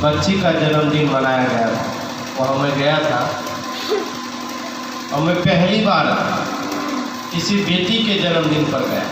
बच्ची का जन्मदिन मनाया गया था, वहाँ मैं गया था और मैं पहली बार किसी बेटी के जन्मदिन पर गया।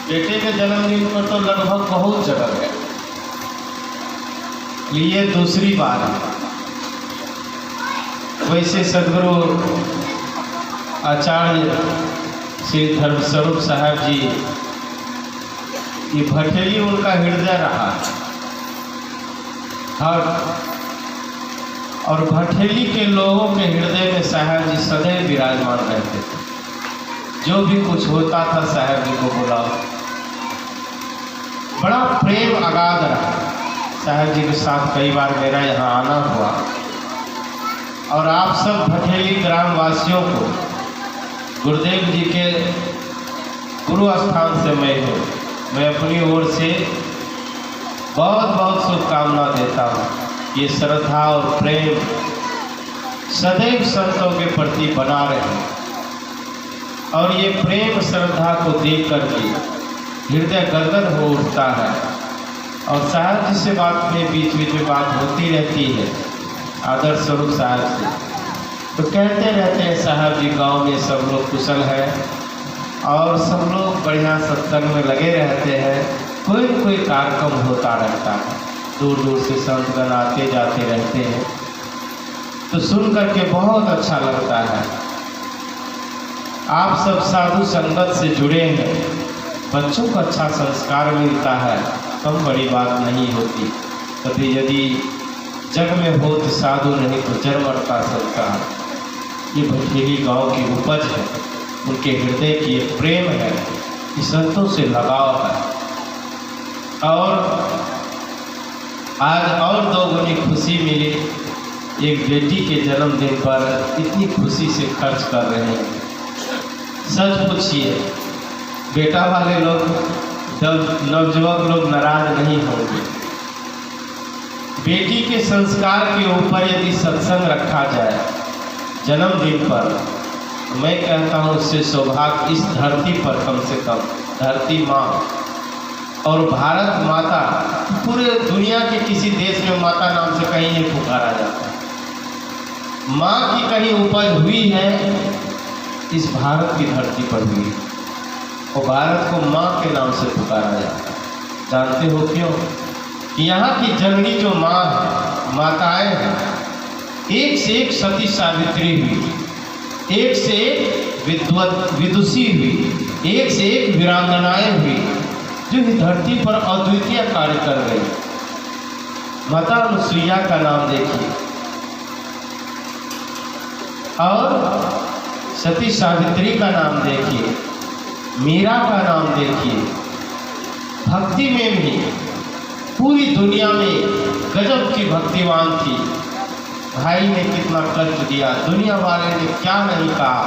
बेटे के जन्मदिन पर तो लगभग बहुत जगह गया, ये दूसरी बार है। वैसे सदगुरु आचार्य श्री धर्मस्वरूप साहब जी, ये भटेली उनका हृदय रहा और भटेली के लोगों के हृदय में साहब जी सदैव विराजमान रहते थे। जो भी कुछ होता था साहब जी को बुलाओ, बड़ा प्रेम अगाध रहा। साहब जी के साथ कई बार मेरा यहाँ आना हुआ और आप सब भटेली ग्राम वासियों को गुरुदेव जी के गुरु स्थान से मैं अपनी ओर से बहुत बहुत शुभकामना देता हूँ। ये श्रद्धा और प्रेम सदैव संतों के प्रति बना रहे और ये प्रेम श्रद्धा को देख करके हृदय गदगद हो उठता है। और साहब जी से बात में बीच में बात होती रहती है, आदर स्वरूप साहब से, तो कहते रहते हैं साहब जी गांव में सब लोग कुशल है और सब लोग बढ़िया सत्संग में लगे रहते हैं। कोई न कोई कार्यक्रम होता रहता है, दूर दूर से संतगण आते जाते रहते हैं, तो सुन करके बहुत अच्छा लगता है। आप सब साधु संगत से जुड़े हैं, बच्चों को अच्छा संस्कार मिलता है, कम बड़ी बात नहीं होती। कभी यदि जग में हो तो साधु, नहीं तो जन्मता संस्कार। ये भटेली गांव की उपज है, उनके हृदय की एक प्रेम है, कि संतों से लगाव है। और आज और दो गुनी खुशी मिली, एक बेटी के जन्मदिन पर इतनी खुशी से खर्च कर रहे हैं। सच पूछिए, बेटा वाले लोग, नवयुवक लोग नाराज नहीं होंगे। बेटी के संस्कार के ऊपर यदि सत्संग रखा जाए जन्मदिन पर, तो मैं कहता हूँ उससे सौभाग्य इस धरती पर, कम से कम धरती माँ और भारत माता, पूरे दुनिया के किसी देश में माता नाम से कहीं नहीं पुकारा जाता। माँ की कहीं उपज हुई है इस भारत की धरती पर हुई, और भारत को माँ के नाम से पुकारा जाता है। जानते हो क्यों? कि यहाँ की जननी जो माँ है, माताएं हैं, एक से एक सती सावित्री हुई, एक से एक विदुषी हुई, एक से एक वीरांगनाएं हुई, जो इस धरती पर अद्वितीय कार्य कर गई। माता अनुसुईया का नाम देखिए और सती सावित्री का नाम देखिए, मीरा का नाम देखिए। भक्ति में भी पूरी दुनिया में गजब की भक्तिवान थी। भाई ने कितना कष्ट दिया, दुनिया वाले ने क्या नहीं कहा,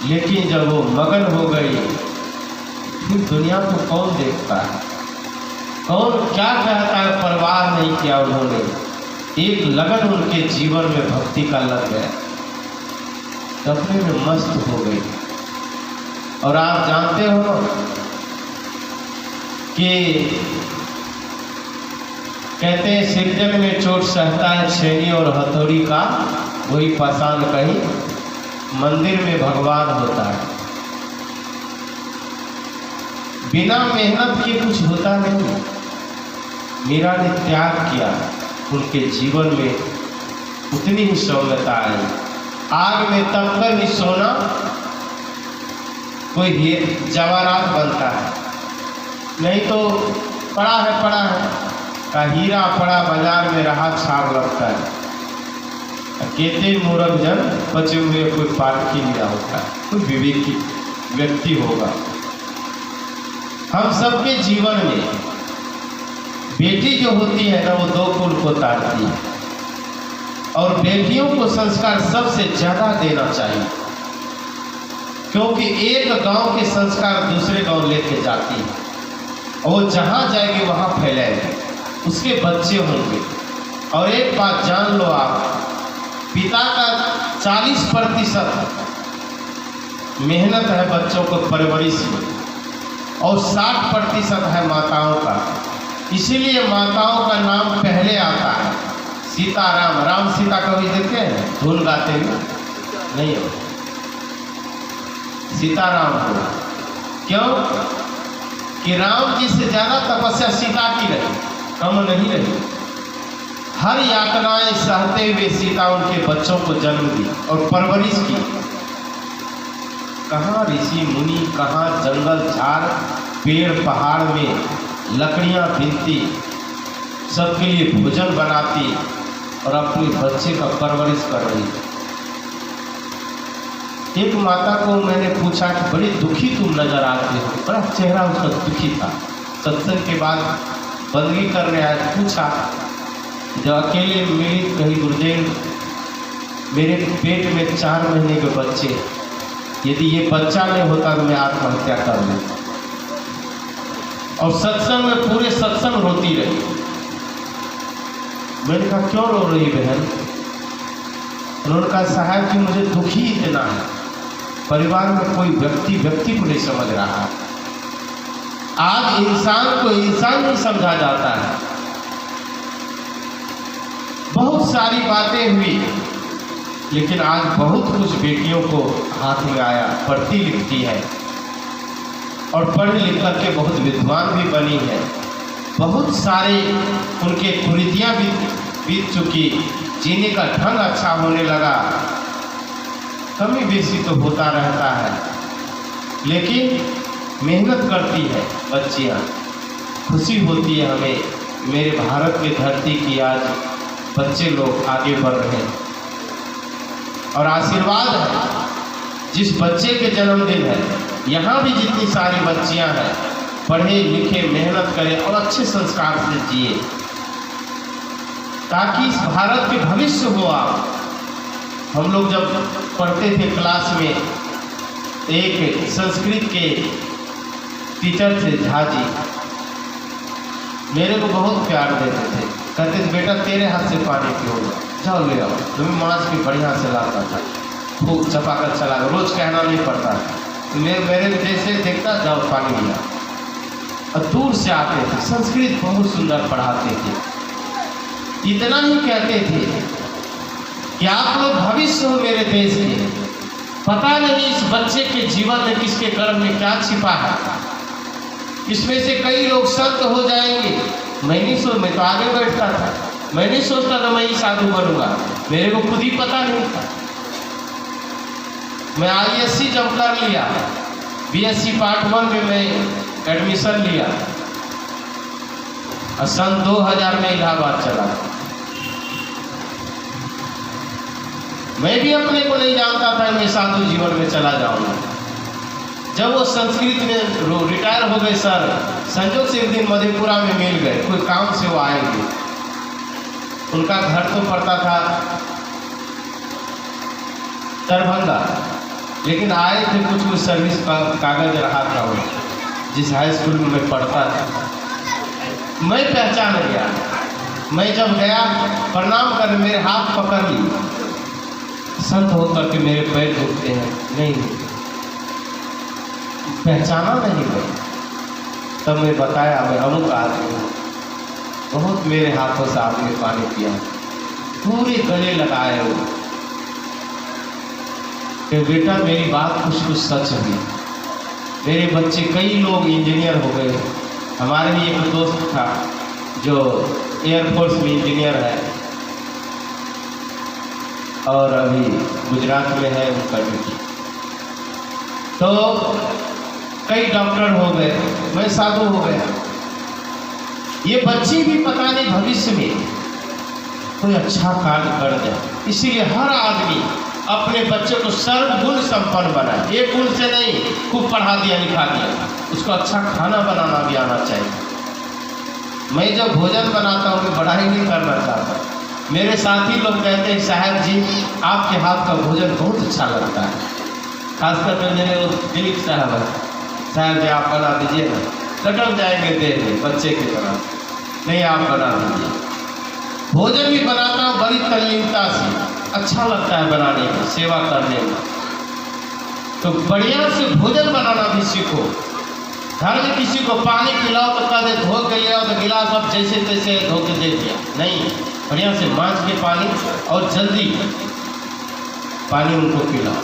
लेकिन जब वो मगन हो गई, फिर दुनिया को कौन देखता है, कौन क्या कहता है, परवाह नहीं किया उन्होंने। एक लगन उनके जीवन में भक्ति का लग गया, सपने में मस्त हो गई। और आप जानते हो कि कहते हैं सिरजन में चोट सहता है छेनी और हथौड़ी का, वही पाषाण कहीं मंदिर में भगवान होता है। बिना मेहनत के कुछ होता नहीं। मीरा ने त्याग किया, उनके जीवन में उतनी ही सौम्यता आई। आग में तपकर भी सोना कोई जवाहरात बनता है, नहीं तो पड़ा है का हीरा पड़ा बाजार में रहा छाप लगता है। केते मूर्ख जन बचे हुए कोई पारखी लिया होता है, कोई विवेकी व्यक्ति होगा। हम सबके जीवन में बेटी जो होती है ना, वो दो कुल को तारती है, और बेटियों को संस्कार सबसे ज़्यादा देना चाहिए, क्योंकि एक गांव के संस्कार दूसरे गांव लेके जाती है, और वो जहाँ जाएगी वहाँ फैलाएगी, उसके बच्चे होंगे। और एक बात जान लो आप, पिता का 40% मेहनत है बच्चों को परवरिश में, और 60% है माताओं का। इसीलिए माताओं का नाम पहले आता है। सीताराम, राम सीता कभी देखे हैं धुन गाते हुए? नहीं हो। सीताराम हो, क्यों कि राम जी से ज्यादा तपस्या सीता की रही, कम नहीं रही। हर यातनाएं सहते हुए सीता उनके बच्चों को जन्म दी और परवरिश की। कहाँ ऋषि मुनि, कहाँ जंगल झाड़ पेड़ पहाड़ में लकड़ियां बीनती, सबके लिए भोजन बनाती और अपने बच्चे का परवरिश कर रही। एक माता को मैंने पूछा कि बड़ी दुखी तुम नजर आते हो, बड़ा चेहरा उसका दुखी था। सत्संग के बाद बंदगी करने आए, पूछा जब अकेले मिली, कही गुरुदेव मेरे पेट में 4 महीने के बच्चे, यदि ये बच्चा नहीं होता तो मैं आत्महत्या कर लेता। और सत्संग में पूरे सत्संग रोती रही। मैंने कहा क्यों रो रही बहन? उन्होंने कहा साहब जी मुझे दुखी इतना है, परिवार में कोई व्यक्ति को नहीं समझ रहा। आज इंसान को इंसान नहीं समझा जाता है। बहुत सारी बातें हुई, लेकिन आज बहुत कुछ बेटियों को हाथ में आया, पढ़ती लिखती है और पढ़ लिख करके बहुत विद्वान भी बनी है। बहुत सारे उनके कुरीतियाँ भी बीत चुकी, जीने का ढंग अच्छा होने लगा। कमी बेसी तो होता रहता है, लेकिन मेहनत करती है बच्चियाँ। खुशी होती है हमें, मेरे भारत की धरती की आज बच्चे लोग आगे बढ़ रहे हैं और आशीर्वाद है जिस बच्चे के जन्मदिन है। यहाँ भी जितनी सारी बच्चियाँ हैं, पढ़े लिखे मेहनत करें और अच्छे संस्कार से जिए, ताकि इस भारत के भविष्य हो। आप हम लोग जब पढ़ते थे क्लास में, एक संस्कृत के टीचर थे झा जी, मेरे को बहुत प्यार देते थे। कहते थे बेटा तेरे हाथ से पानी पियोगा, जाओ ले आओ। तुम्हें मांस भी बढ़िया से लाता था, खूब चपाकर चला, रोज कहना नहीं पड़ता। मेरे जैसे देखता जाओ पानी लिया, और दूर से आते थे। संस्कृत बहुत सुंदर पढ़ाते थे। इतना ही कहते थे कि आप लोग भविष्य हो मेरे देश के, पता नहीं इस बच्चे के जीवन में किसके गर्भ में क्या छिपा है। इसमें से कई लोग संत हो जाएंगे। मैं नहीं सोच, मैं तो आगे बैठता था, मैं नहीं सोचता था मैं ही साधु बनूंगा, मेरे को खुद ही पता नहीं था। मैं ISC जब कर लिया, BSc पार्ट 1 में मैं एडमिशन लिया और सन 2000 में इलाहाबाद चला। मैं भी अपने को नहीं जानता था मैं साधु जीवन में चला जाऊंगा। जब वो संस्कृत में रिटायर हो गए सर, संजोग से एक दिन मधेपुरा में मिल गए, कोई काम से वो आएंगे। उनका घर तो पड़ता था दरभंगा, लेकिन आए थे कुछ सर्विस का कागज रहा था वो, जिस हाई स्कूल में मैं पढ़ता था। मैं पहचान गया। मैं जब गया प्रणाम कर, मेरे हाथ पकड़ ली। संत होकर के मेरे पैर दुखते हैं, नहीं पहचाना नहीं गई। तब मैं बताया मैं अमुक आदमी हूँ। बहुत मेरे हाथों से आपने पानी पिया, पूरे गले लगाए हो कि बेटा मेरी बात कुछ कुछ सच हुई। मेरे बच्चे कई लोग इंजीनियर हो गए। हमारे ही एक दोस्त था जो एयरफोर्स में इंजीनियर है और अभी गुजरात में है उनका ड्यूटी। तो कई डॉक्टर हो गए, मैं साधु हो गया। ये बच्चे भी पता नहीं भविष्य में कोई अच्छा कार्य कर जाए। इसीलिए हर आदमी अपने बच्चे को सर्वगुण संपन्न बनाए। एक गुण से नहीं, खूब पढ़ा दिया लिखा दिया, उसको अच्छा खाना बनाना भी आना चाहिए। मैं जब भोजन बनाता हूँ मैं बढ़ाई नहीं करना चाहता। मेरे साथी लोग कहते हैं साहब जी आपके हाथ का भोजन बहुत अच्छा लगता है। खासकर मेरे दिलीप साहब है, साहब जी आप बना दीजिए ना, लटक जाएंगे देह में बच्चे की तरह। नहीं आप बना दीजिए। भोजन भी बनाता हूँ बड़ी तल्लीनता से, अच्छा लगता है बनाने में, सेवा करने में। तो बढ़िया से भोजन बनाना भी सीखो। घर में किसी को पानी पिलाओ तो कह दे धो के ले आओ, तो गिलास अब जैसे तैसे धो के दे दिया, नहीं, बढ़िया से मांझ के पानी और जल्दी पानी उनको पिलाओ।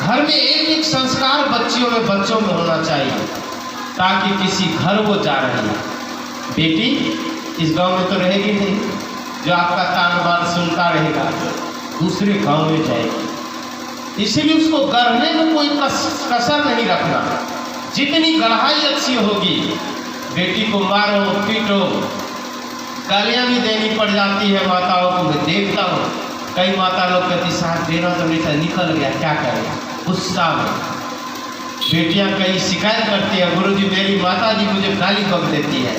घर में एक एक संस्कार बच्चों में होना चाहिए, ताकि किसी घर वो जा रही है। बेटी इस गांव में तो रहेगी नहीं, जो आपका तान बान सुनता रहेगा दूसरे गांव में जाएगी। इसलिए उसको गढ़ने में कोई कसर नहीं रखना। जितनी गढ़ाई अच्छी होगी, बेटी को मारो पीटो, गालियाँ भी देनी पड़ जाती है माताओं को। मैं देखता हूँ कई माता लोग कहती साथ देना तो नहीं था, निकल गया, क्या करें, गुस्सा में। बेटियाँ कई शिकायत करती है, गुरुजी मेरी माता जी मुझे गाली बक देती है।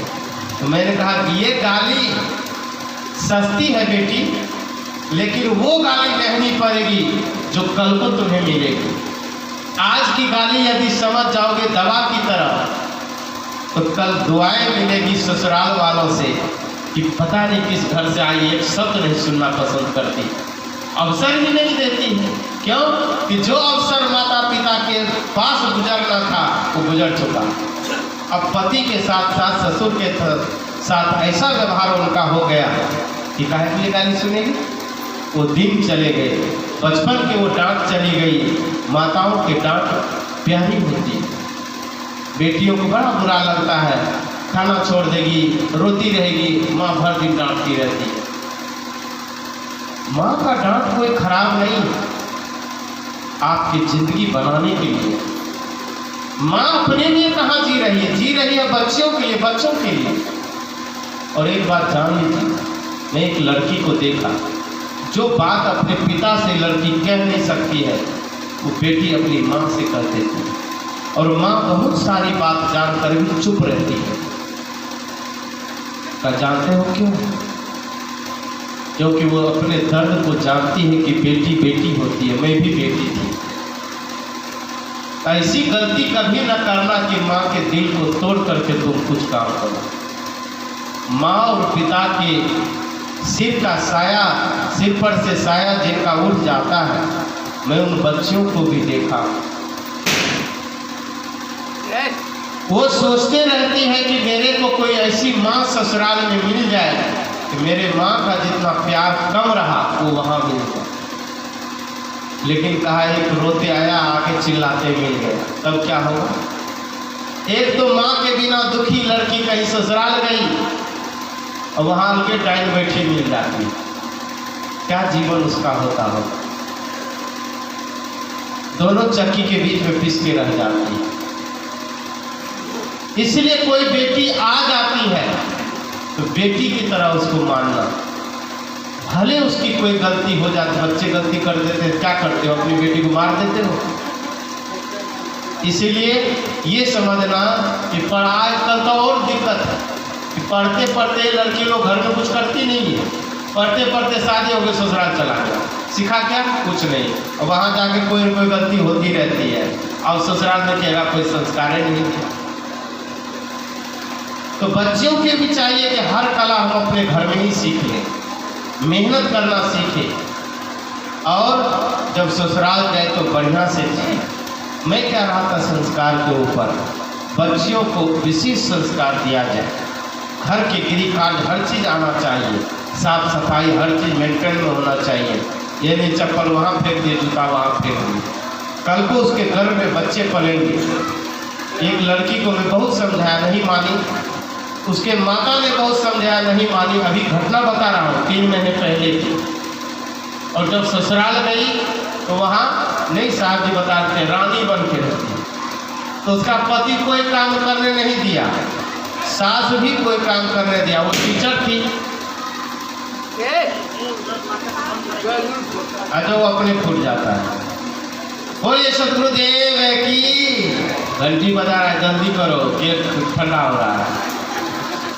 तो मैंने कहा कि ये गाली सस्ती है बेटी, लेकिन वो गाली महंगी पड़ेगी जो कल को तुम्हें मिलेगी। आज की गाली यदि समझ जाओगे दवा की तरह, तो कल दुआएं मिलेगी ससुराल वालों से कि पता नहीं किस घर से आई, एक शब्द नहीं सुनना पसंद करती, अवसर ही नहीं देती है। क्यों कि जो अवसर माता पिता के पास गुजरना था वो गुजर चुका। अब पति के साथ साथ ससुर के साथ ऐसा व्यवहार उनका हो गया कि काहे के लिए गाली सुनेगी। वो दिन चले गए, बचपन के वो डांट चली गई। माताओं के डांट प्यारी होती है, बेटियों को बड़ा बुरा लगता है, खाना छोड़ देगी, रोती रहेगी, माँ भर दिन डांटती रहती है। माँ का डांट कोई खराब नहीं, आपकी जिंदगी बनाने के लिए। माँ अपने लिए कहाँ जी रही है बच्चों के लिए, बच्चों के लिए। और एक बात जान लीजिए, मैं एक लड़की को देखा, जो बात अपने पिता से लड़की कह नहीं सकती है, वो बेटी अपनी माँ से कह देती है। और माँ बहुत सारी बात जानकर भी चुप रहती है। क्या जानते हो क्यों? क्योंकि वो अपने दर्द को जानती है कि बेटी बेटी होती है, मैं भी बेटी थी। ऐसी गलती कभी न करना कि माँ के दिल को तोड़ करके तुम कुछ काम करो। माँ और पिता के सिर का साया, सिर पर से साया जिनका उठ जाता है, मैं उन बच्चियों को भी देखा। वो सोचते रहती है कि मेरे को कोई ऐसी माँ ससुराल में मिल जाए कि मेरे माँ का जितना प्यार कम रहा वो वहाँ मिल जाए। लेकिन कहा एक रोते आया, आके चिल्लाते मिल गया, तब क्या होगा? एक तो माँ के बिना दुखी लड़की कहीं ससुराल गई और वहाँ उनके टाइम बैठे मिल जाती, क्या जीवन उसका होता होगा। दोनों चक्की के बीच में पिस के रह जाती है। इसलिए कोई बेटी आ जाती है तो बेटी की तरह उसको मानना। भले उसकी कोई गलती हो जाती, बच्चे गलती कर देते हैं, क्या करते हो? अपनी बेटी को मार देते हो। इसीलिए ये समझना कि आजकल तो और दिक्कत है कि पढ़ते पढ़ते लड़की लोग घर में कुछ करती नहीं है, पढ़ते पढ़ते शादी हो गई, ससुराल चला गया, सिखा क्या? कुछ नहीं। और वहाँ जाके कोई न कोई गलती होती रहती है, और ससुराल में कहेगा कोई संस्कार नहीं है। तो बच्चों के भी चाहिए कि हर कला हम अपने घर में ही सीख लें, मेहनत करना सीखें, और जब ससुराल जाए तो बढ़िया से जिए। मैं कह रहा था संस्कार के ऊपर बच्चियों को विशेष संस्कार दिया जाए। घर के गिरिकांड हर चीज़ आना चाहिए, साफ सफाई हर चीज़ मेंटेन में होना चाहिए। ये नहीं चप्पल वहाँ फेंक दिए, जूता वहाँ फेंक दिए, कल को उसके घर में बच्चे पलेंगे। एक लड़की को मैं बहुत समझाया, नहीं मानी, उसके माता ने बहुत समझाया, नहीं मानी। अभी घटना बता रहा हूँ, 3 महीने पहले की। और जब ससुराल गई तो वहाँ नहीं, साहब जी बताते हैं, रानी बन के रहती। तो उसका पति कोई काम करने नहीं दिया, सास भी कोई काम करने दिया, वो टीचर थी। जो अपने फूट जाता है। बोलिए सतगुरुदेव की। घंटी बजा रहा है, जल्दी करो, केक ठंडा हो रहा है।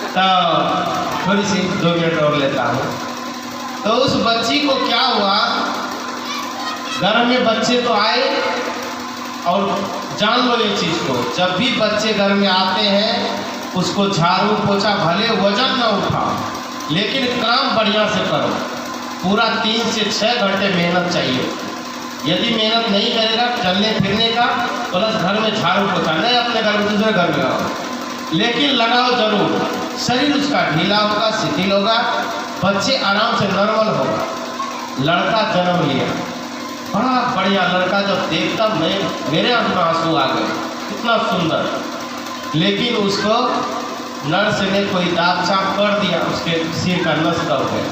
तो थोड़ी सी 2 मिनट और लेता हूँ। तो उस बच्ची को क्या हुआ, घर में बच्चे तो आए, और जान लो ये चीज़ को, जब भी बच्चे घर में आते हैं उसको झाड़ू पोछा भले वजन न उठाओ, लेकिन काम बढ़िया से करो। पूरा 3 से 6 घंटे मेहनत चाहिए। यदि मेहनत नहीं करेगा, चलने फिरने का प्लस घर में झाड़ू पोछा नहीं, अपने घर में दूसरे घर में लगाओ, लेकिन लगाओ जरूर। शरीर उसका ढीला होगा, शिथिल होगा, बच्चे आराम से नॉर्मल होगा। लड़का जन्म लिया, बड़ा बढ़िया लड़का, जब देखता मेरे आंख में आंसू आ गए, कितना सुंदर, लेकिन उसको नर्स ने कोई दाग छाप कर दिया, उसके सिर का नस दब गया,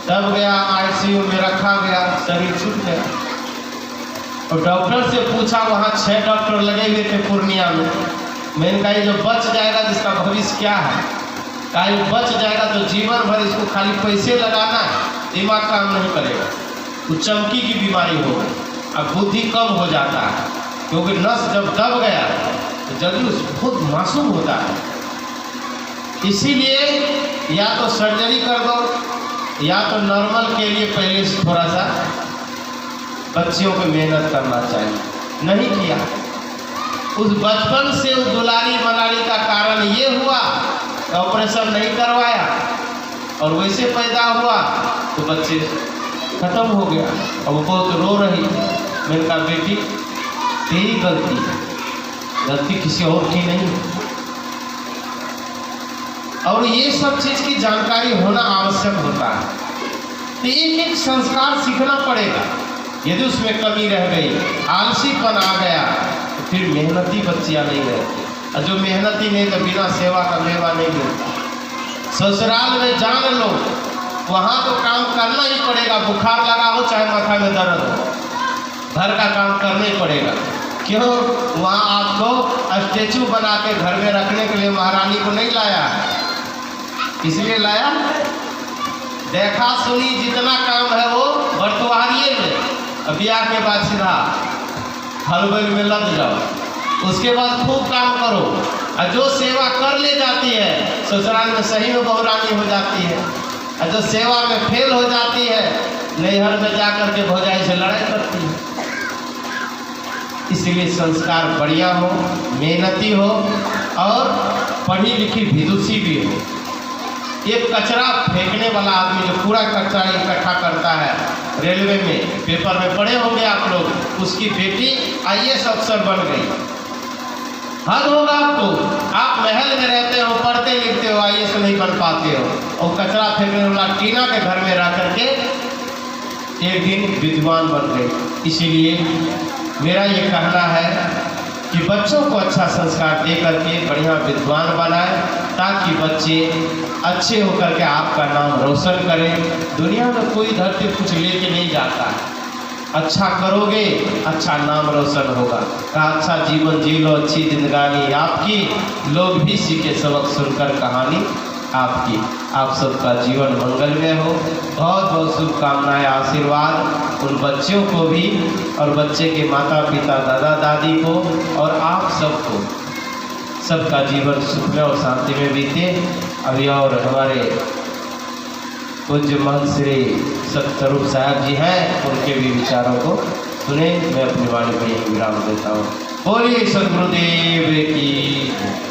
दब गया, आईसीयू में रखा गया, शरीर छूट गया। और डॉक्टर से पूछा, वहाँ 6 डॉक्टर लगे हुए थे पूर्णिया में। मैंने कहा जो बच जाएगा जिसका भविष्य क्या है, कहा ये बच जाएगा तो जीवन भर इसको खाली पैसे लगाना है, दिमाग काम नहीं करेगा, तो चमकी की बीमारी हो गई, अब बुद्धि कम हो जाता है, क्योंकि नस जब दब गया तो जल्दी बहुत मासूम होता है। इसीलिए या तो सर्जरी कर दो, या तो नॉर्मल के लिए पहले से थोड़ा सा बच्चियों को मेहनत करना चाहिए, नहीं किया। उस बचपन से उस दुलारी मलारी का कारण ये हुआ, ऑपरेशन नहीं करवाया और वैसे पैदा हुआ तो बच्चे खत्म हो गया। और वो बहुत रो रही, मैंने कहा बेटी तेरी गलती है, गलती किसी और की नहीं। और ये सब चीज़ की जानकारी होना आवश्यक होता है। तो एक संस्कार सीखना पड़ेगा। यदि उसमें कमी रह गई, आलसीपन आ गया, तो फिर मेहनती बच्चियाँ नहीं रहती, और जो मेहनती नहीं तो बिना सेवा का मेवा नहीं मिलता। ससुराल में जान लो, वहाँ तो काम करना ही पड़ेगा, बुखार लगा हो चाहे माथा में दर्द हो, घर का काम करना ही पड़ेगा। क्यों? वहाँ आपको स्टेचू बना के घर में रखने के लिए महारानी को नहीं लाया है, इसलिए लाया देखा सुनी जितना काम है वो बटवारिए में, ब्याह के बाद सीधा हलवे में लग जाओ, उसके बाद खूब काम करो। और जो सेवा कर ले जाती है ससुराल में सही में बहुरानी हो जाती है, और जो सेवा में फेल हो जाती है नैहर में जाकर के भौजाई से लड़ाई करती है। इसलिए संस्कार बढ़िया हो, मेहनती हो और पढ़ी लिखी विदुषी भी हो। एक कचरा फेंकने वाला आदमी जो पूरा कचरा इकट्ठा करता है, रेलवे में पेपर में पढ़े होंगे आप लोग, उसकी बेटी IAS अफसर बन गई। हद होगा आपको, आप महल में रहते हो, पढ़ते लिखते हो, IAS नहीं बन पाते हो, और कचरा फेंकने वाला टीना के घर में रह करके एक दिन विद्वान बन गई। इसीलिए मेरा ये कहना है कि बच्चों को अच्छा संस्कार दे करके बढ़िया विद्वान बनाए, ताकि बच्चे अच्छे होकर के आपका नाम रोशन करें। दुनिया में कोई धरती कुछ लेके नहीं जाता है, अच्छा करोगे अच्छा नाम रोशन होगा। का अच्छा जीवन जी लो, अच्छी जिंदगानी आपकी, लोग भी सीखे सबक सुनकर कहानी आपकी। आप सबका जीवन मंगलमय हो। बहुत बहुत शुभकामनाएं, आशीर्वाद उन बच्चों को भी और बच्चे के माता पिता दादा दादी को और आप सबको, सबका जीवन सुखमय और शांति में बीते। अभी और हमारे पूज्य महंत श्री सतस्वरूप साहब जी हैं, उनके भी विचारों को सुने। मैं अपनी वाणी पर यही विराम देता हूँ। बोलिए सद्गुरुदेव की।